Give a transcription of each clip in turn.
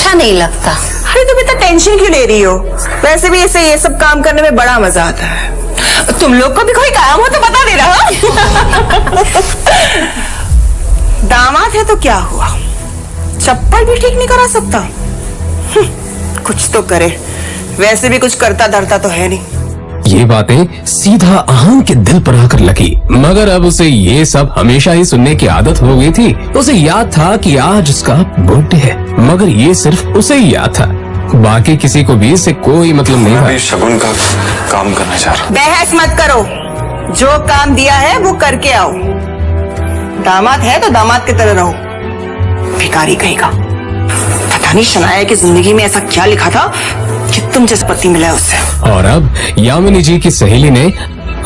अच्छा नहीं लगता। अरे तुम इतना टेंशन क्यों ले रही हो? वैसे भी ऐसे ये सब काम करने में बड़ा मजा आता है। तुम लोग को भी कोई काम हो तो बता दे रहा। दामाद है तो क्या हुआ, चप्पल भी ठीक नहीं करा सकता? कुछ तो करे, वैसे भी कुछ करता धरता तो है नहीं। ये बातें सीधा आहान के दिल पर आकर लगी, मगर अब उसे ये सब हमेशा ही सुनने की आदत हो गई थी। उसे याद था कि आज उसका बर्थडे है, मगर ये सिर्फ उसे ही याद था, बाकी किसी को भी इससे कोई मतलब नहीं था। शगुन का काम करना चाह रहा। बहस मत करो, जो काम दिया है वो करके आओ। दामाद है तो दामाद की तरह रहो, भिखारी कहेगा। पता नहीं शनाया की जिंदगी में ऐसा क्या लिखा था कि तुम जिस पति मिला उससे। और अब यामिनी जी की सहेली ने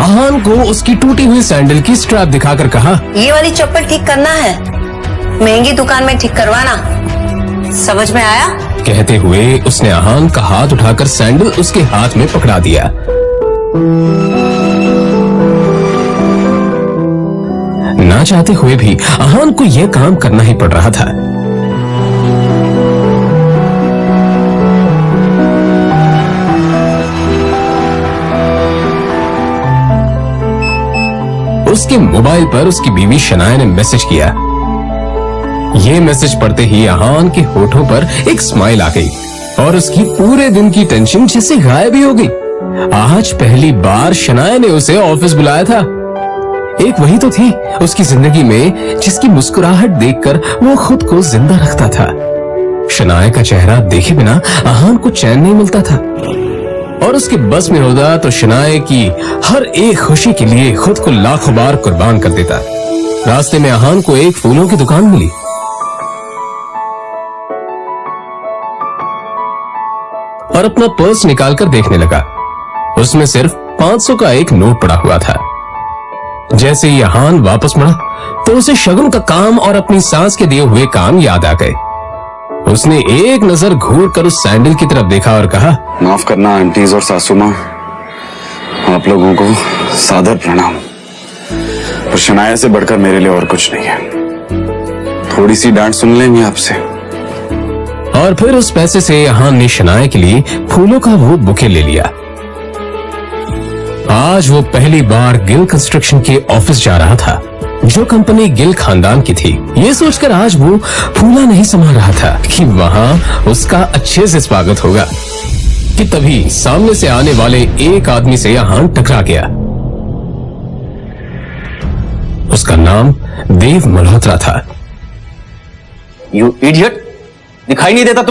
आहान को उसकी टूटी हुई सैंडल की स्ट्रैप दिखाकर कहा, ये वाली चप्पल ठीक करना है, महंगी दुकान में ठीक करवाना, समझ में आया? कहते हुए उसने आहान का हाथ उठाकर सैंडल उसके हाथ में पकड़ा दिया। ना चाहते हुए भी आहान को यह काम करना ही पड़ रहा था। उसके मोबाइल पर उसकी बीवी शनाया ने मैसेज किया। ये मैसेज पढ़ते ही आहान के होठों पर एक स्माइल आ गई और उसकी पूरे दिन की टेंशन जैसे गायब ही हो गई। आज पहली बार शनाया ने उसे ऑफिस बुलाया था। एक वही तो थी उसकी जिंदगी में जिसकी मुस्कुराहट देखकर वो खुद को जिंदा रखता था। शनाया का चेहरा देखे बिना आहान को चैन नहीं मिलता था, और उसके बस में होता तो शनाया की हर एक खुशी के लिए खुद को लाखों बार कुर्बान कर देता। रास्ते में आहान को एक फूलों की दुकान मिली। और अपना पर्स निकालकर देखने लगा। उसमें सिर्फ 500 का एक नोट पड़ा हुआ था। जैसे ही आहान वापस मुड़ा तो उसे शगुन का काम और अपनी सास के दिए हुए काम याद आ गए। उसने एक नजर घूरकर उस सैंडल की तरफ देखा और कहा, माफ करना आंटीज और सासू माँ, आप लोगों को सादर प्रणाम। और शनाया से बढ़कर मेरे लिए और कुछ नहीं है। थोड़ी सी डांट सुन लेंगे आपसे। और फिर उस पैसे से आहान ने शनाया के लिए फूलों का वो बुके ले लिया। आज वो पहली बार गिल कंस्ट्रक्शन के ऑफिस जा रहा था, जो कंपनी गिल खानदान की थी। ये सोचकर आज वो फूला नहीं संभाल रहा था कि वहां उसका अच्छे से स्वागत होगा, कि तभी सामने से आने वाले एक आदमी से आहान टकरा गया। उसका नाम देव मल्होत्रा था। यू इडियट, दिखाई नहीं देता तुम्हें?